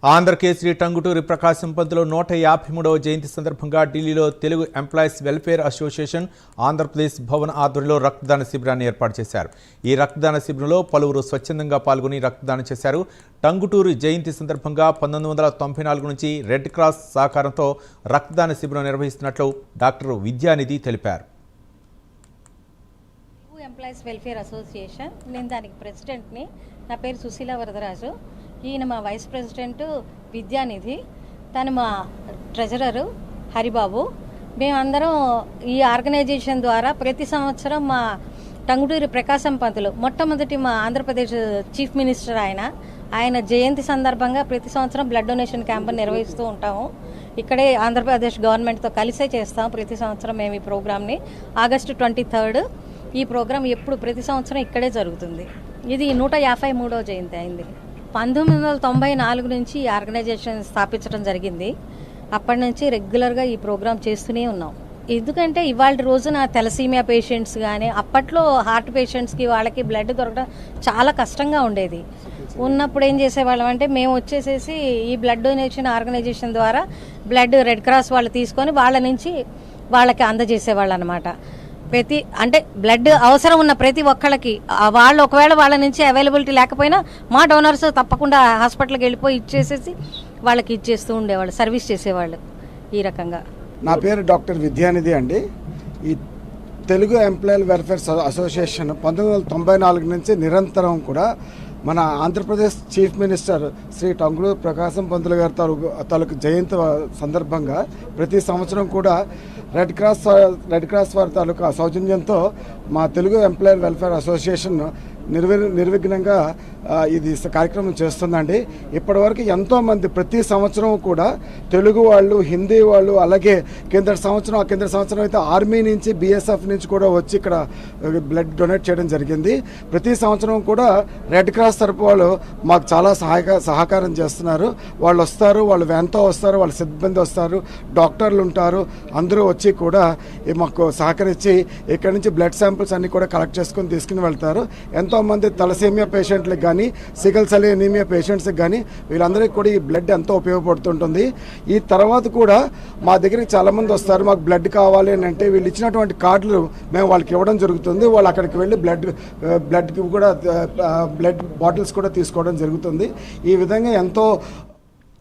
ఆంధ్రకేసరి టంగుటూరి ప్రకాశం పంతులు 153వ జయంతి సందర్భంగా ఢిల్లీలో Telugu employees welfare association Andhra Pradesh Bhavan ఆధ్వర్యంలో రక్తదాన శిబిరాన్ని ఏర్పాటు చేశారు. ఈ రక్తదాన శిబిరంలో పలువురు స్వచ్ఛందంగా పాల్గొని రక్తదానం చేశారు. టంగుటూరి జయంతి సందర్భంగా 1994 నుంచి రెడ్ క్రాస్ సహకారంతో రక్తదాన శిబిరం నిర్వహిస్తున్నట్లు డాక్టర్ విద్యానిధి తెలిపారు. ఎంప్లాయీస్ వెల్ఫేర్ అసోసియేషన్, నేను దానికి ప్రెసిడెంట్ని. నా పేరు సుశీల వరదరాజు. ఈయన మా వైస్ ప్రెసిడెంట్ విద్యానిధి, తను మా ట్రెజరరు హరిబాబు. మేమందరం ఈ ఆర్గనైజేషన్ ద్వారా ప్రతి సంవత్సరం మా టంగుటూరి ప్రకాశం పంతులు, మొట్టమొదటి మా ఆంధ్రప్రదేశ్ చీఫ్ మినిస్టర్ ఆయన జయంతి సందర్భంగా ప్రతి సంవత్సరం బ్లడ్ డొనేషన్ క్యాంపెయిన్ నిర్వహిస్తూ ఉంటాము. ఇక్కడే ఆంధ్రప్రదేశ్ గవర్నమెంట్తో కలిసే చేస్తాం ప్రతి సంవత్సరం మేము ఈ ప్రోగ్రామ్ని. ఆగస్టు 23 ఈ ప్రోగ్రాం ఎప్పుడు ప్రతి సంవత్సరం ఇక్కడే జరుగుతుంది. ఇది 153వ జయంతి అయింది. 1994 నుంచి ఈ ఆర్గనైజేషన్ స్థాపించడం జరిగింది. అప్పటి నుంచి రెగ్యులర్గా ఈ ప్రోగ్రాం చేస్తూనే ఉన్నాం. ఎందుకంటే ఇవాళ రోజున తెలసీమియా పేషెంట్స్ కానీ, అప్పట్లో హార్ట్ పేషెంట్స్కి వాళ్ళకి బ్లడ్ దొరకడం చాలా కష్టంగా ఉండేది. ఉన్నప్పుడు ఏం చేసేవాళ్ళం అంటే మేము వచ్చేసేసి ఈ బ్లడ్ డొనేషన్ ఆర్గనైజేషన్ ద్వారా బ్లడ్ రెడ్ క్రాస్ వాళ్ళు తీసుకొని వాళ్ళ నుంచి వాళ్ళకి అందజేసేవాళ్ళు అనమాట. అంటే బ్లడ్ అవసరం ఉన్న ప్రతి ఒక్కళ్ళకి వాళ్ళు ఒకవేళ వాళ్ళ నుంచి అవైలబిలిటీ లేకపోయినా మా డోనర్స్ తప్పకుండా హాస్పిటల్కి వెళ్ళిపోయి ఇచ్చేసేసి వాళ్ళకి ఇచ్చేస్తూ ఉండేవాళ్ళు, సర్వీస్ చేసేవాళ్ళు. ఈ రకంగా నా పేరు డాక్టర్ విద్యానిధి అండి. ఈ తెలుగు ఎంప్లాయీ వెల్ఫేర్ అసోసియేషన్ 1994 నుంచి నిరంతరం కూడా మన ఆంధ్రప్రదేశ్ చీఫ్ మినిస్టర్ శ్రీ టంగుటూరి ప్రకాశం పంతులు గారి తాలూకు జయంతి సందర్భంగా ప్రతి సంవత్సరం కూడా రెడ్ క్రాస్ వారి తాలూకా సౌజన్యంతో మా తెలుగు ఎంప్లాయీ వెల్ఫేర్ అసోసియేషన్ నిర్విఘ్నంగా ఇది కార్యక్రమం చేస్తుందండి. ఇప్పటివరకు ఎంతోమంది ప్రతి సంవత్సరం కూడా తెలుగు వాళ్ళు, హిందీ వాళ్ళు, అలాగే కింద సంవత్సరం అయితే ఆర్మీ నుంచి, BSF నుంచి కూడా వచ్చి ఇక్కడ బ్లడ్ డొనేట్ చేయడం జరిగింది. ప్రతి సంవత్సరం కూడా రెడ్ క్రాస్ తరపు వాళ్ళు మాకు చాలా సహకారం చేస్తున్నారు. వాళ్ళు వస్తారు, వాళ్ళు వ్యాన్తో వస్తారు, వాళ్ళ సిబ్బంది వస్తారు, డాక్టర్లు ఉంటారు, అందరూ వచ్చి కూడా మాకు సహకరించి ఇక్కడి నుంచి బ్లడ్ శాంపిల్స్ అన్ని కూడా కలెక్ట్ చేసుకొని తీసుకుని వెళ్తారు. ఎంతోమంది తలసేమియా పేషెంట్లకు కానీ, సికల్ సెల్ ఎనీమియా పేషెంట్స్కి కానీ వీళ్ళందరికీ కూడా ఈ బ్లడ్ ఎంతో ఉపయోగపడుతుంటుంది. ఈ తర్వాత కూడా మా దగ్గరికి చాలామంది వస్తారు, మాకు బ్లడ్ కావాలి అని అంటే వీళ్ళు ఇచ్చినటువంటి కార్డులు మేము వాళ్ళకి ఇవ్వడం జరుగుతుంది. వాళ్ళు అక్కడికి వెళ్ళి బ్లడ్ బాటిల్స్ కూడా తీసుకోవడం జరుగుతుంది. ఈ విధంగా ఎంతో